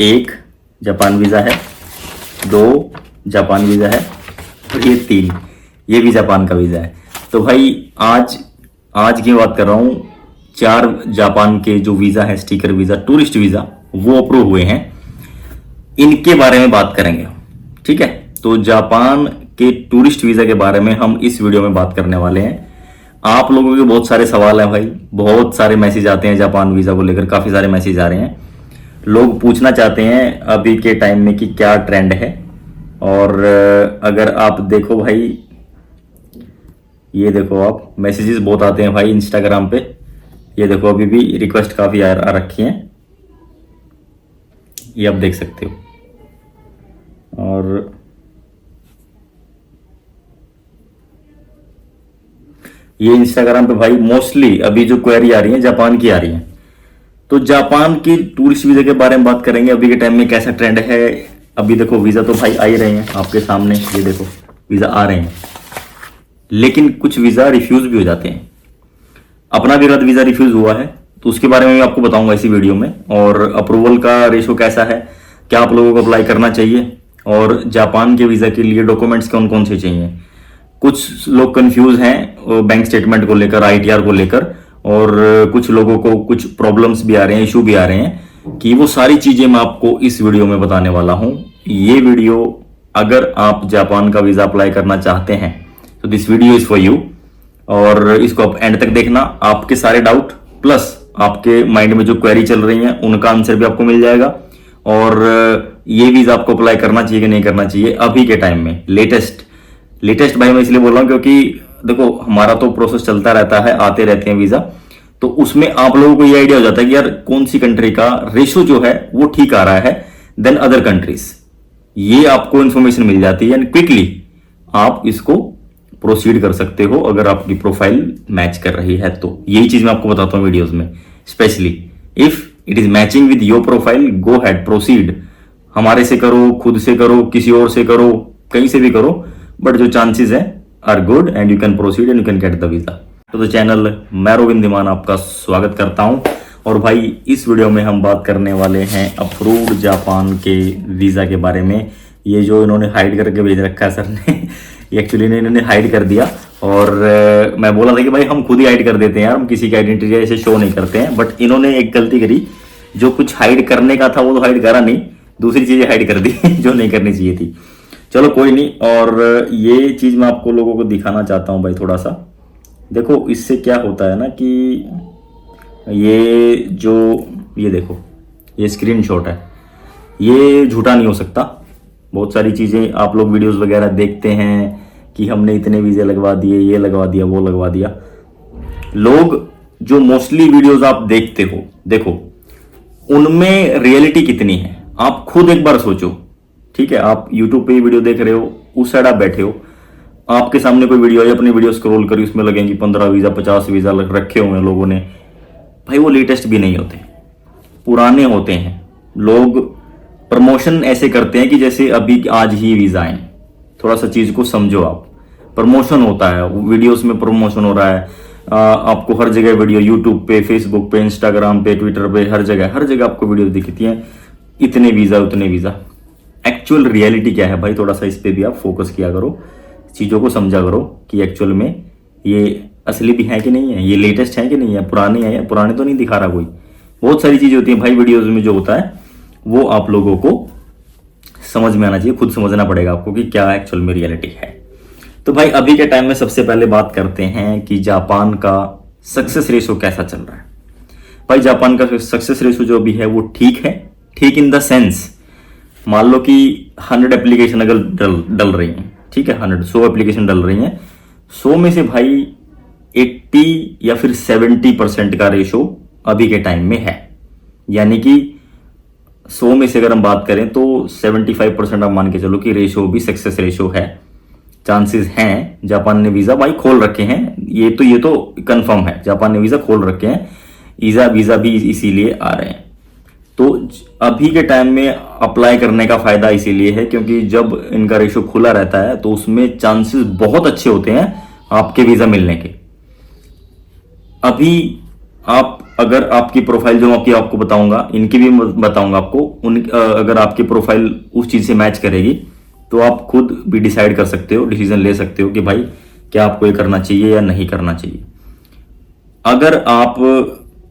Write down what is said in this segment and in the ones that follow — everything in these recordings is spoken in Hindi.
एक जापान वीज़ा है, 2 जापान वीज़ा है और ये 3 ये भी जापान का वीज़ा है। तो भाई आज की बात कर रहा हूँ, 4 जापान के जो वीज़ा है, स्टिकर वीज़ा, टूरिस्ट वीज़ा, वो अप्रूव हुए हैं। इनके बारे में बात करेंगे, ठीक है। तो जापान के टूरिस्ट वीज़ा के बारे में हम इस वीडियो में बात करने वाले हैं। आप लोगों के बहुत सारे सवाल हैं भाई, बहुत सारे मैसेज आते हैं जापान वीज़ा को लेकर, काफ़ी सारे मैसेज आ रहे हैं। लोग पूछना चाहते हैं अभी के टाइम में कि क्या ट्रेंड है। और अगर आप देखो भाई, ये देखो आप, मैसेजेस बहुत आते हैं भाई इंस्टाग्राम पे। ये देखो अभी भी रिक्वेस्ट काफ़ी आ रखी हैं, ये आप देख सकते हो। और ये इंस्टाग्राम पे भाई मोस्टली अभी जो क्वेरी आ रही है जापान की आ रही है। तो जापान की टूरिस्ट वीज़ा के बारे में बात करेंगे, अभी के टाइम में कैसा ट्रेंड है। अभी देखो वीज़ा तो भाई आ ही रहे हैं आपके सामने, ये देखो वीज़ा आ रहे हैं, लेकिन कुछ वीज़ा रिफ्यूज़ भी हो जाते हैं। अपना भी रद्द वीज़ा रिफ्यूज़ हुआ है, तो उसके बारे में भी आपको बताऊंगा इसी वीडियो में। और अप्रूवल का रेशो कैसा है, क्या आप लोगों को अप्लाई करना चाहिए, और जापान के वीज़ा के लिए डॉक्यूमेंट्स कौन कौन से चाहिए। कुछ लोग कंफ्यूज हैं बैंक स्टेटमेंट को लेकर, आईटीआर को लेकर, और कुछ लोगों को कुछ प्रॉब्लम्स भी आ रहे हैं, इशू भी आ रहे हैं, कि वो सारी चीज़ें मैं आपको इस वीडियो में बताने वाला हूं। ये वीडियो अगर आप जापान का वीज़ा अप्लाई करना चाहते हैं तो this video is for you, और इसको आप एंड तक देखना। आपके सारे डाउट प्लस आपके माइंड में जो क्वेरी चल रही हैं उनका आंसर भी आपको मिल जाएगा। और ये वीज़ा आपको अप्लाई करना चाहिए कि नहीं करना चाहिए अभी के टाइम में, लेटेस्ट भाई मैं इसलिए बोल रहा हूँ क्योंकि देखो हमारा तो प्रोसेस चलता रहता है, आते रहते हैं वीज़ा, तो उसमें आप लोगों को ये आइडिया हो जाता है कि यार कौन सी कंट्री का रेशो जो है वो ठीक आ रहा है देन अदर कंट्रीज। ये आपको इन्फॉर्मेशन मिल जाती है एंड क्विकली आप इसको प्रोसीड कर सकते हो अगर आपकी प्रोफाइल मैच कर रही है। तो यही चीज मैं आपको बताता हूँ वीडियोज में, specially if it is matching with your profile, go had proceed. हमारे से करो, खुद से करो, किसी और से करो, कहीं से भी करो, बट जो चांसेस है are good and you can proceed and you can get the visa. तो चैनल मैं रोविंद धीमान आपका स्वागत करता हूं। और भाई इस वीडियो में हम बात करने वाले हैं अप्रूव्ड जापान के वीज़ा के बारे में। ये जो इन्होंने हाइड करके भेज रखा है सर ने, एक्चुअली इन्होंने हाइड कर दिया। और मैं बोला था कि भाई हम खुद ही हाइड कर देते हैं यार, हम किसी का आइडेंटिटी ऐसे शो नहीं करते हैं, बट इन्होंने एक गलती करी, जो कुछ हाइड करने का था वो तो हाइड करा नहीं, दूसरी चीज़ें हाइड कर दी जो नहीं करनी चाहिए थी। चलो कोई नहीं। और ये चीज़ मैं आपको लोगों को दिखाना चाहता हूँ भाई थोड़ा सा। देखो इससे क्या होता है ना कि ये देखो ये स्क्रीनशॉट है, ये झूठा नहीं हो सकता। बहुत सारी चीज़ें आप लोग वीडियोस वगैरह देखते हैं कि हमने इतने वीज़े लगवा दिए, ये लगवा दिया, वो लगवा दिया। लोग जो मोस्टली वीडियोस आप देखते हो, देखो उनमें रियलिटी कितनी है आप खुद एक बार सोचो, ठीक है। आप यूट्यूब पे वीडियो देख रहे हो, उस साइड आप बैठे हो, आपके सामने कोई वीडियो है, अपनी वीडियो स्क्रॉल करी, उसमें लगेंगी 15 वीज़ा 50 वीज़ा रखे हुए हैं लोगों ने। भाई वो लेटेस्ट भी नहीं होते, पुराने होते हैं। लोग प्रमोशन ऐसे करते हैं कि जैसे अभी आज ही वीज़ा आए। थोड़ा सा चीज़ को समझो आप, प्रमोशन होता है, वीडियोस में प्रमोशन हो रहा है। आपको हर जगह वीडियो, यूट्यूब पे, फेसबुक पे, इंस्टाग्राम पे, ट्विटर पे, हर जगह आपको वीडियो दिखती हैं, इतने वीज़ा उतने वीज़ा। एक्चुअल रियलिटी क्या है भाई, थोड़ा सा इस पे भी आप फोकस किया करो, चीज़ों को समझा करो कि एक्चुअल में ये असली भी है कि नहीं है, ये लेटेस्ट है कि नहीं है, पुराने हैं, पुराने तो नहीं दिखा रहा कोई। बहुत सारी चीज़ें होती हैं भाई वीडियोज़ में, जो होता है वो आप लोगों को समझ में आना चाहिए, खुद समझना पड़ेगा आपको कि क्या एक्चुअल में रियलिटी है। तो भाई अभी के टाइम में सबसे पहले बात करते हैं कि जापान का सक्सेस रेशो कैसा चल रहा है। भाई जापान का सक्सेस रेशो जो अभी है वो ठीक है, ठीक इन द सेंस, मान लो कि 100 एप्लीकेशन अगर डल रही हैं, ठीक है, 100 एप्लीकेशन डल रही हैं, 100 में से भाई 80 या फिर 70% का रेशो अभी के टाइम में है। यानी कि 100 में से अगर हम बात करें तो 75% आप मान के चलो कि रेशो भी सक्सेस रेशो है। चांसेस हैं, जापान ने वीज़ा भाई खोल रखे हैं, ये तो कंफर्म है, जापान ने वीज़ा खोल रखे हैं, वीज़ा भी इसीलिए आ रहे हैं। तो अभी के टाइम में अप्लाई करने का फायदा इसीलिए है क्योंकि जब इनका रेशो खुला रहता है तो उसमें चांसेस बहुत अच्छे होते हैं आपके वीज़ा मिलने के। अभी आप अगर आपकी प्रोफाइल जो आपको बताऊंगा, इनकी भी बताऊंगा आपको, अगर आपकी प्रोफाइल उस चीज से मैच करेगी तो आप खुद भी डिसाइड कर सकते हो, डिसीजन ले सकते हो कि भाई क्या आपको ये करना चाहिए या नहीं करना चाहिए। अगर आप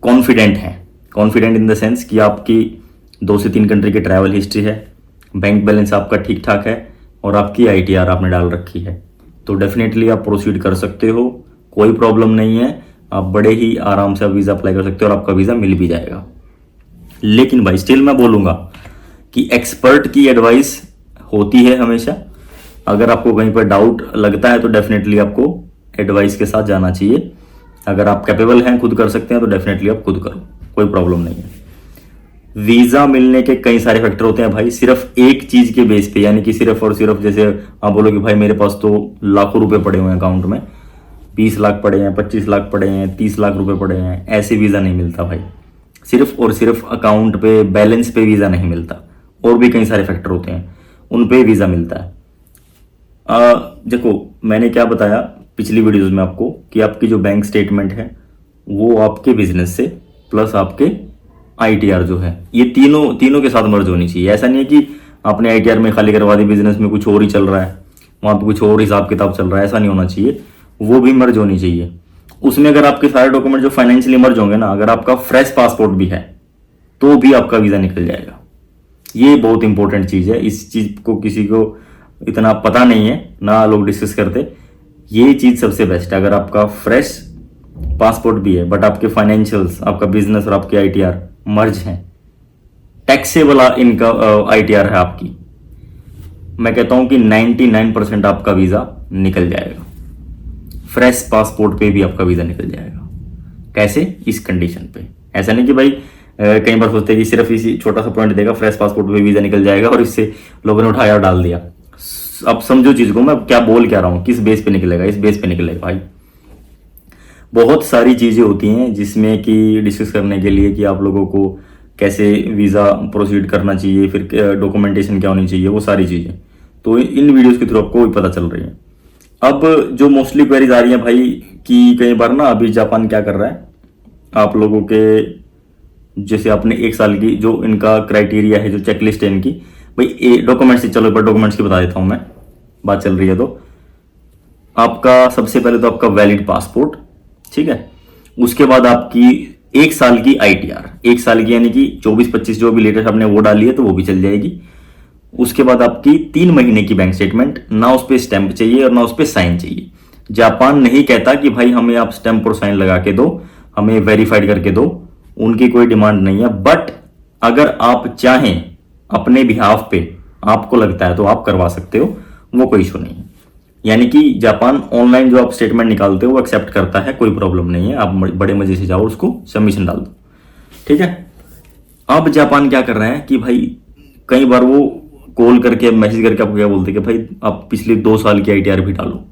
कॉन्फिडेंट हैं, कॉन्फिडेंट इन द सेंस कि आपकी 2 से 3 कंट्री की ट्रैवल हिस्ट्री है, बैंक बैलेंस आपका ठीक ठाक है और आपकी ITR आपने डाल रखी है, तो डेफिनेटली आप प्रोसीड कर सकते हो, कोई प्रॉब्लम नहीं है। आप बड़े ही आराम से वीज़ा अप्लाई कर सकते हो और आपका वीज़ा मिल भी जाएगा। लेकिन भाई स्टिल मैं बोलूँगा कि एक्सपर्ट की एडवाइस होती है हमेशा। अगर आपको कहीं पर डाउट लगता है तो डेफिनेटली आपको एडवाइस के साथ जाना चाहिए। अगर आप कैपेबल हैं, खुद कर सकते हैं, तो डेफिनेटली आप खुद करो, कोई प्रॉब्लम नहीं है। वीज़ा मिलने के कई सारे फैक्टर होते हैं भाई, सिर्फ एक चीज़ के बेस पे, यानी कि सिर्फ और सिर्फ जैसे आप बोलो कि भाई मेरे पास तो लाखों रुपए पड़े हुए हैं अकाउंट में, 20 लाख पड़े हैं, 25 लाख पड़े हैं, 30 लाख रुपए पड़े हैं, ऐसे वीज़ा नहीं मिलता भाई। सिर्फ और सिर्फ अकाउंट पे, बैलेंस पे वीज़ा नहीं मिलता, और भी कई सारे फैक्टर होते हैं, उन पे वीज़ा मिलता है। देखो मैंने क्या बताया पिछली वीडियोज़ में आपको कि आपकी जो बैंक स्टेटमेंट है वो आपके बिजनेस से प्लस आपके ITR जो है, ये तीनों के साथ मर्ज होनी चाहिए। ऐसा नहीं है कि आपने ITR में खाली करवा दी, बिजनेस में कुछ और ही चल रहा है, वहाँ पे कुछ और हिसाब किताब चल रहा है, ऐसा नहीं होना चाहिए। वो भी मर्ज होनी चाहिए। उसमें अगर आपके सारे डॉक्यूमेंट जो फाइनेंशियली मर्ज होंगे ना, अगर आपका फ्रेश पासपोर्ट भी है तो भी आपका वीज़ा निकल जाएगा। ये बहुत इंपॉर्टेंट चीज़ है, इस चीज़ को किसी को इतना पता नहीं है ना, लोग डिस्कस करते। ये चीज़ सबसे बेस्ट है। अगर आपका फ्रेश पासपोर्ट भी है बट आपके फाइनेंशियल्स, आपका बिजनेस और आपके ITR मर्ज हैं, टैक्सेबल इनका ITR है आपकी, मैं कहता हूं कि 99% आपका वीज़ा निकल जाएगा। फ्रेश पासपोर्ट पे भी आपका वीज़ा निकल जाएगा। कैसे? इस कंडीशन पे। ऐसा नहीं कि भाई कई बार सोचते हैं कि सिर्फ इसी छोटा सा पॉइंट देगा, फ्रेश पासपोर्ट पे वीज़ा निकल जाएगा और इससे लोगों ने उठाया और डाल दिया। अब समझो चीज़ को, मैं क्या बोल क्या रहा हूँ, किस बेस पे निकलेगा, इस बेस पे निकलेगा भाई। बहुत सारी चीज़ें होती हैं जिसमें कि डिस्कस करने के लिए कि आप लोगों को कैसे वीज़ा प्रोसीड करना चाहिए, फिर डॉक्यूमेंटेशन क्या होनी चाहिए, वो सारी चीज़ें तो इन वीडियोस के थ्रू आपको पता चल रही है। अब जो मोस्टली क्वेरीज आ रही हैं भाई कि कई बार ना अभी जापान क्या कर रहा है, आप लोगों के जैसे आपने 1 साल की जो इनका क्राइटेरिया है, जो चेकलिस्ट है इनकी, भाई डॉक्यूमेंट्स से, चलो एक बार डॉक्यूमेंट्स की बता देता हूँ मैं, बात चल रही है तो आपका सबसे पहले तो आपका वैलिड पासपोर्ट, ठीक है। उसके बाद आपकी 1 साल की ITR, 1 साल की यानी कि 24-25 जो भी लेटेस्ट आपने वो डाली है तो वो भी चल जाएगी। उसके बाद आपकी 3 महीने की बैंक स्टेटमेंट, ना उस पर स्टैंप चाहिए और ना उस पर साइन चाहिए। जापान नहीं कहता कि भाई हमें आप स्टैंप और साइन लगा के दो, हमें वेरीफाइड करके दो, उनकी कोई डिमांड नहीं है। बट अगर आप चाहें अपने बिहाफ पे, आपको लगता है तो आप करवा सकते हो, वो कोई इशू नहीं है। यानी कि जापान ऑनलाइन जो आप स्टेटमेंट निकालते हो वो एक्सेप्ट करता है, कोई प्रॉब्लम नहीं है। आप बड़े मजे से जाओ, उसको सबमिशन डाल दो, ठीक है। अब जापान क्या कर रहे हैं कि भाई कई बार वो कॉल करके, मैसेज करके आपको क्या बोलते हैं कि भाई आप पिछले 2 साल की ITR भी डालो,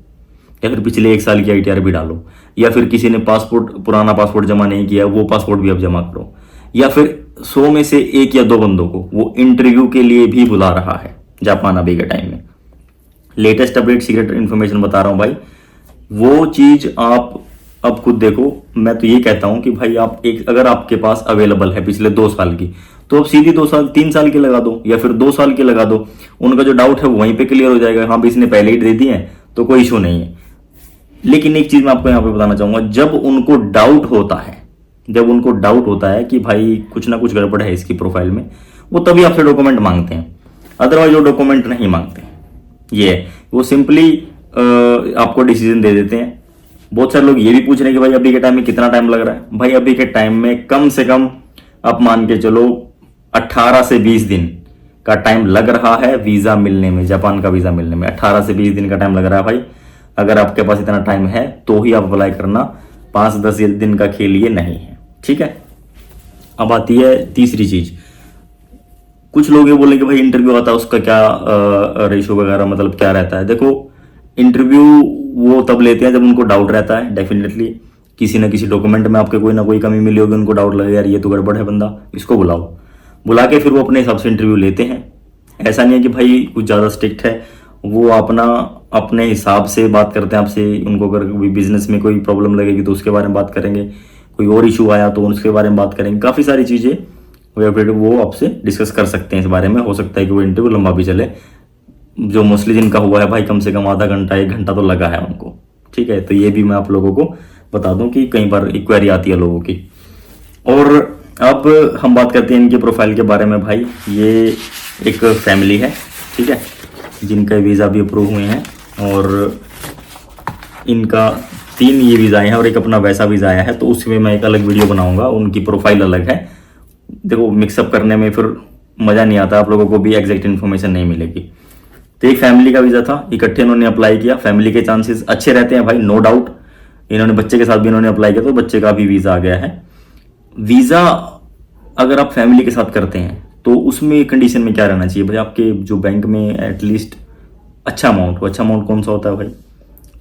या फिर पिछले 1 साल की ITR भी डालो, या फिर किसी ने पासपोर्ट, पुराना पासपोर्ट जमा नहीं किया वो पासपोर्ट भी आप जमा करो, या फिर 100 में से 1 या 2 बंदों को वो इंटरव्यू के लिए भी बुला रहा है जापान अभी के टाइम में। लेटेस्ट अपडेट, सीक्रेट इन्फॉर्मेशन बता रहा हूं भाई, वो चीज आप अब खुद देखो। मैं तो ये कहता हूं कि भाई आप अगर आपके पास अवेलेबल है पिछले 2 साल की, तो आप सीधी 2 साल, 3 साल की लगा दो, या फिर 2 साल की लगा दो। उनका जो डाउट है वो वहीं पे क्लियर हो जाएगा। हाँ भी इसने पहले ही दे दी है तो कोई इशू नहीं है। लेकिन एक चीज मैं आपको यहाँ पे बताना चाहूंगा, जब उनको डाउट होता है कि भाई कुछ ना कुछ गड़बड़ है इसकी प्रोफाइल में, वो तभी आपसे डॉक्यूमेंट मांगते हैं, अदरवाइज वो डॉक्यूमेंट नहीं मांगते। ये वो सिंपली आपको डिसीजन दे देते हैं। बहुत सारे लोग ये भी पूछ रहे हैं कि भाई अभी के टाइम में कितना टाइम लग रहा है। भाई अभी के टाइम में कम से कम आप मान के चलो 18 से 20 दिन का टाइम लग रहा है वीजा मिलने में, जापान का वीजा मिलने में 18 से 20 दिन का टाइम लग रहा है भाई। अगर आपके पास इतना टाइम है तो ही आप अप्लाई करना, 5-10 दिन का खेल ये नहीं है, ठीक है। अब आती है तीसरी चीज। कुछ लोग ये बोलेंगे भाई इंटरव्यू आता है उसका क्या रेशो वगैरह मतलब क्या रहता है। देखो इंटरव्यू वो तब लेते हैं जब उनको डाउट रहता है, डेफिनेटली किसी ना किसी डॉक्यूमेंट में आपके कोई ना कोई कमी मिली होगी, उनको डाउट लगे यार ये तो गड़बड़ है बंदा, इसको बुला के फिर वो अपने हिसाब से इंटरव्यू लेते हैं। ऐसा नहीं है कि भाई कुछ ज़्यादा स्ट्रिक्ट है, वो अपने हिसाब से बात करते हैं आपसे। उनको अगर बिजनेस में कोई प्रॉब्लम लगेगी तो उसके बारे में बात करेंगे, कोई और इशू आया तो उसके बारे में बात करेंगे, काफ़ी सारी चीज़ें वो आपसे डिस्कस कर सकते हैं इस बारे में। हो सकता है कि वो इंटरव्यू लंबा भी चले, जो मोस्टली जिनका हुआ है भाई कम से कम आधा घंटा 1 घंटा तो लगा है उनको, ठीक है। तो ये भी मैं आप लोगों को बता दूं कि कई बार क्वेरी आती है लोगों की। और अब हम बात करते हैं इनके प्रोफाइल के बारे में भाई। ये एक फैमिली है, ठीक है, जिनका वीज़ा भी अप्रूव हुए हैं और इनका 3 ये वीज़ा आए हैं और एक अपना वैसा वीज़ा आया है, तो उसमें मैं एक अलग वीडियो बनाऊंगा। उनकी प्रोफाइल अलग है, देखो मिक्सअप करने में फिर मज़ा नहीं आता, आप लोगों को भी एग्जैक्ट इन्फॉर्मेशन नहीं मिलेगी। तो एक फैमिली का वीज़ा था, इकट्ठे इन्होंने अप्लाई किया। फैमिली के चांसेस अच्छे रहते हैं भाई, नो डाउट। इन्होंने बच्चे के साथ भी इन्होंने अप्लाई किया तो बच्चे का भी वीज़ा आ गया है। वीज़ा अगर आप फैमिली के साथ करते हैं तो उसमें कंडीशन में क्या रहना चाहिए भाई, आपके जो बैंक में एटलीस्ट अच्छा अमाउंट हो। अच्छा अमाउंट कौन सा होता है भाई,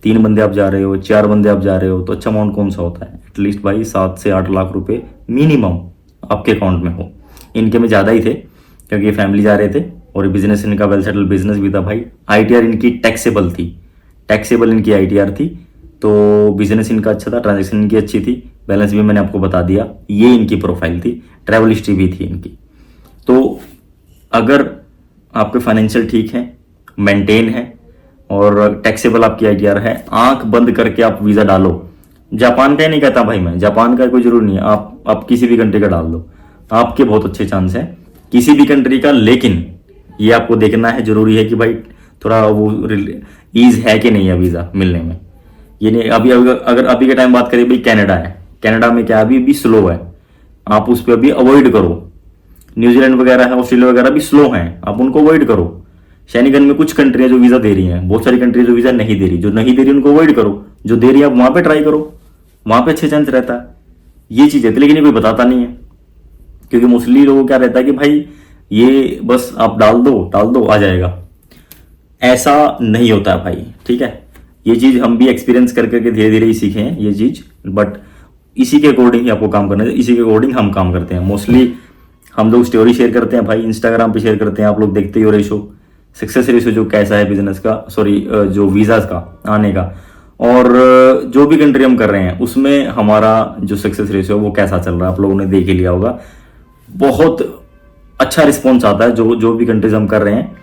3 बंदे आप जा रहे हो, 4 बंदे आप जा रहे हो, तो अच्छा अमाउंट कौन सा होता है, एटलीस्ट भाई 7 से 8 लाख रुपए मिनिमम आपके अकाउंट में हो। इनके में ज़्यादा ही थे क्योंकि ये फैमिली जा रहे थे और बिजनेस इनका वेल सेटल बिजनेस भी था भाई। आईटीआर इनकी टैक्सेबल थी, टैक्सेबल इनकी आईटीआर थी, तो बिजनेस इनका अच्छा था, ट्रांजैक्शन इनकी अच्छी थी, बैलेंस भी मैंने आपको बता दिया। ये इनकी प्रोफाइल थी, ट्रैवल हिस्ट्री भी थी इनकी। तो अगर आपके फाइनेंशियल ठीक है, मेंटेन है और टैक्सेबल आपकी आईटीआर है, आंख बंद करके आप वीज़ा डालो। जापान का ही नहीं कहता भाई मैं, जापान का कोई जरूर नहीं है, आप किसी भी कंट्री का डाल दो, आपके बहुत अच्छे चांस हैं किसी भी कंट्री का। लेकिन ये आपको देखना है, जरूरी है कि भाई थोड़ा वो ईज है कि नहीं है वीज़ा मिलने में। ये नहीं अगर अभी के टाइम बात करें भाई, कनाडा है, कनाडा में क्या अभी भी स्लो है, आप उस पर अभी अवॉइड करो। न्यूजीलैंड वगैरह है, ऑस्ट्रेलिया वगैरह भी स्लो हैं, आप उनको अवॉइड करो। शैनिगन में कुछ कंट्रियां जो वीज़ा दे रही हैं, बहुत सारी कंट्री जो वीज़ा नहीं दे रही, जो नहीं दे रही उनको अवॉइड करो, जो दे रही है आप वहां पे ट्राई करो, वहां पे अच्छे चांस रहता है। ये चीज़ है, लेकिन ये कोई बताता नहीं है क्योंकि मोस्टली लोगों को क्या रहता है कि भाई ये बस आप डाल दो आ जाएगा। ऐसा नहीं होता है भाई, ठीक है। ये चीज़ हम भी एक्सपीरियंस कर करके धीरे धीरे ही सीखे हैं ये चीज़, बट इसी के अकॉर्डिंग ही आपको काम करना है, इसी के अकॉर्डिंग हम काम करते हैं। मोस्टली हम लोग स्टोरी शेयर करते हैं भाई, इंस्टाग्राम पे शेयर करते हैं, आप लोग देखते ही हो रेशो, सक्सेस रेशो जो कैसा है बिजनेस का, सॉरी जो वीज़ाज का आने का, और जो भी कंट्री हम कर रहे हैं उसमें हमारा जो सक्सेस रेशो है वो कैसा चल रहा है, आप लोगों ने देख ही लिया होगा। बहुत अच्छा रिस्पॉन्स आता है जो भी कंट्रीज हम कर रहे हैं,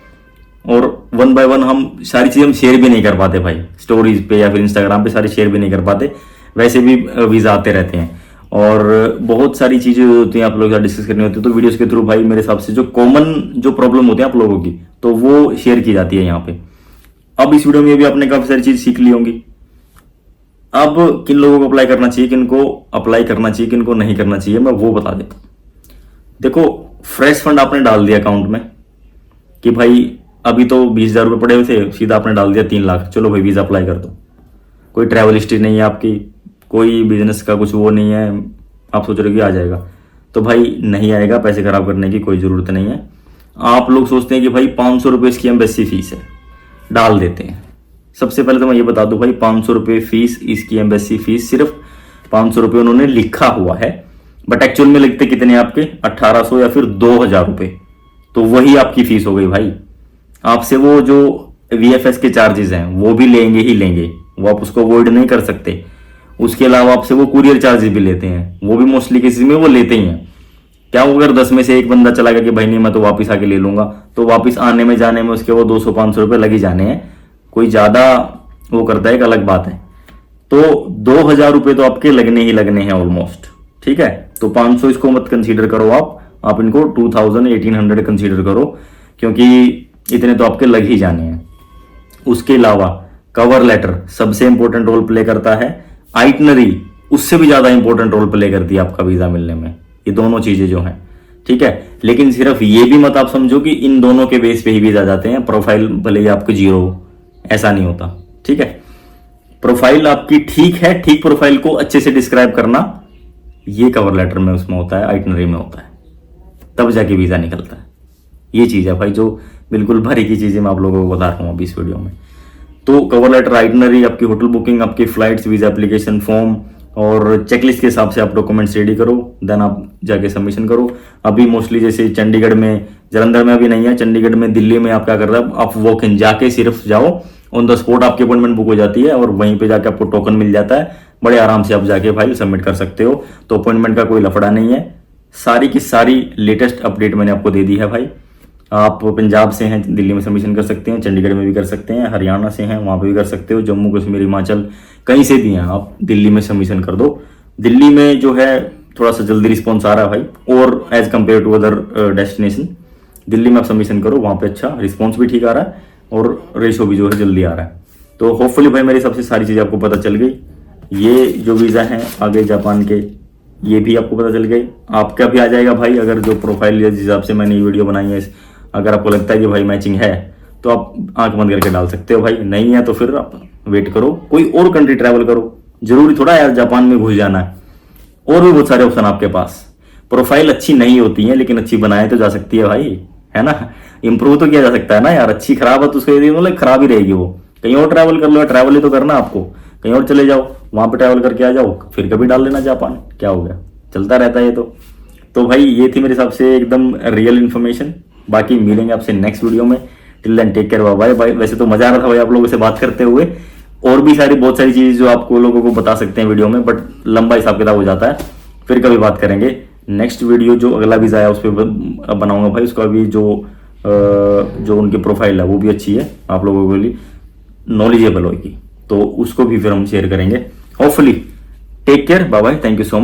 और 1 बाय 1 हम सारी चीज़ें हम शेयर भी नहीं कर पाते भाई, स्टोरीज पे या फिर इंस्टाग्राम पे सारी शेयर भी नहीं कर पाते, वैसे भी वीज़ा आते रहते हैं। और बहुत सारी चीज़ें होती हैं आप लोगों के साथ डिस्कस करनी होती है, तो वीडियोस के थ्रू भाई मेरे हिसाब से जो कॉमन जो प्रॉब्लम होती है आप लोगों की, तो वो शेयर की जाती है यहाँ पे। अब इस वीडियो में भी आपने काफ़ी सारी चीज़ सीख ली होंगी। अब किन लोगों को अप्लाई करना चाहिए, किन को अप्लाई करना चाहिए, किन को नहीं करना चाहिए, मैं वो बता देता हूँ। देखो, फ्रेश फंड आपने डाल दिया अकाउंट में कि भाई अभी तो 20,000 रुपये पड़े हुए थे, सीधा आपने डाल दिया 3 लाख, चलो भाई वीज़ा अप्लाई कर दो। कोई ट्रैवल हिस्ट्री नहीं है आपकी, कोई बिजनेस का कुछ वो नहीं है, आप सोच रहे हो कि आ जाएगा, तो भाई नहीं आएगा। पैसे खराब करने की कोई ज़रूरत नहीं है। आप लोग सोचते हैं कि भाई 500 रुपये इसकी एम्बेसी फीस है, डाल देते हैं। सबसे पहले तो मैं ये बता दूं भाई, 500 रुपये फीस, इसकी एम्बेसी फीस सिर्फ 500 रुपये उन्होंने लिखा हुआ है, बट एक्चुअल में लिखते कितने आपके 1800 या फिर 2000 रुपये, तो वही आपकी फीस हो गई भाई। आपसे वो जो VFS के चार्जेस हैं वो भी लेंगे ही लेंगे, वो आप उसको अवॉइड नहीं कर सकते। उसके अलावा आपसे वो कुरियर चार्जेस भी लेते हैं, वो भी मोस्टली केसेस में वो लेते ही हैं। क्या अगर 10 में से एक बंदा चला गया कि भाई नहीं मैं तो वापस आके ले लूंगा, तो वापस आने में जाने में उसके वो 200-500 रुपये लग ही जाने हैं। कोई ज़्यादा वो करता है एक अलग बात है, तो 2000 रुपये तो आपके लगने ही लगने हैं ऑलमोस्ट, ठीक है। तो 500 इसको मत कंसीडर करो आप इनको 2000-1800 कंसीडर करो, क्योंकि इतने तो आपके लग ही जाने हैं। उसके अलावा कवर लेटर सबसे इंपॉर्टेंट रोल प्ले करता है, आइटनरी उससे भी ज़्यादा इंपॉर्टेंट रोल प्ले करती है आपका वीज़ा मिलने में, ये दोनों चीज़ें जो हैं, ठीक है। लेकिन सिर्फ ये भी मत आप समझो कि इन दोनों के बेस पे ही वीज़ा जाते हैं, प्रोफाइल भले ही आपको 0 हो, ऐसा नहीं होता, ठीक है। प्रोफाइल आपकी ठीक है, ठीक प्रोफाइल को अच्छे से डिस्क्राइब करना, ये कवर लेटर में उसमें होता है, आइटनरी में होता है, तब जाके वीज़ा निकलता है। ये चीज़ है भाई जो बिल्कुल भरी की चीज़ें मैं आप लोगों को बता रहा हूँ अभी इस वीडियो में। तो कवर लेटर, आइटनरी, आपकी होटल बुकिंग, आपकी फ्लाइट्स, वीज़ा एप्लीकेशन फॉर्म और चेकलिस्ट के हिसाब से आप डॉक्यूमेंट्स रेडी करो, देन आप जाके सबमिशन करो। अभी मोस्टली जैसे चंडीगढ़ में, जलंधर में अभी नहीं है, चंडीगढ़ में, दिल्ली में आप क्या कर रहे हो, आप वॉक इन जाके सिर्फ जाओ, ऑन द स्पॉट आपकी अपॉइंटमेंट बुक हो जाती है और वहीं पे जाके आपको टोकन मिल जाता है, बड़े आराम से आप जाके फाइल सबमिट कर सकते हो। तो अपॉइंटमेंट का कोई लफड़ा नहीं है, सारी की सारी लेटेस्ट अपडेट मैंने आपको दे दी है भाई। आप पंजाब से हैं, दिल्ली में सबमिशन कर सकते हैं, चंडीगढ़ में भी कर सकते हैं, हरियाणा से हैं वहाँ पे भी कर सकते हो, जम्मू कश्मीर हिमाचल कहीं से भी हैं आप, दिल्ली में सबमिशन कर दो। दिल्ली में जो है थोड़ा सा जल्दी रिस्पॉन्स आ रहा है भाई, और as compare to other destination, Delhi में आप सबमिशन करो, वहाँ पे अच्छा रिस्पॉन्स भी ठीक आ रहा है और रेशो भी जो है जल्दी आ रहा है। तो होपफुली भाई मेरी सबसे सारी चीज़ें आपको पता चल गई। ये जो वीज़ा हैं आगे जापान के, ये भी आपको पता चल गई। आपका भी आ जाएगा भाई, अगर जो प्रोफाइल जिस हिसाब से मैंने ये वीडियो बनाई है, अगर आपको लगता है कि भाई मैचिंग है तो आप आंख बंद करके डाल सकते हो भाई, नहीं है तो फिर आप वेट करो, कोई और कंट्री ट्रैवल करो। जरूरी थोड़ा यार जापान में घुस जाना है, और भी बहुत सारे ऑप्शन आपके पास। प्रोफाइल अच्छी नहीं होती है लेकिन अच्छी बनाए तो जा सकती है भाई, है ना। इंप्रूव तो किया जा सकता है ना यार, अच्छी खराब है तो उसके मतलब खराब ही रहेगी वो। कहीं और ट्रैवल कर लो, ट्रैवल ही तो करना आपको, कहीं और चले जाओ, वहां पे ट्रैवल करके आ जाओ, फिर कभी डाल लेना जापान, क्या हो गया, चलता रहता है ये तो भाई ये थी मेरे हिसाब से एकदम रियल इन्फॉर्मेशन। बाकी मिलेंगे आपसे नेक्स्ट वीडियो में, till then take care, bye bye. वैसे तो मजा आ रहा था भाई आप लोगों से बात करते हुए, और भी सारी बहुत सारी चीजें जो आपको लोगों को बता सकते हैं वीडियो में, बट लंबा हिसाब किताब हो जाता है, फिर कभी बात करेंगे। नेक्स्ट वीडियो जो अगला वीजा है उस पर बनाऊंगा भाई, उसका भी जो उनकी प्रोफाइल है वो भी अच्छी है, आप लोगों के लिए नॉलेजेबल होगी, तो उसको भी फिर हम शेयर करेंगे hopefully. Take care, bye bye, thank you so much.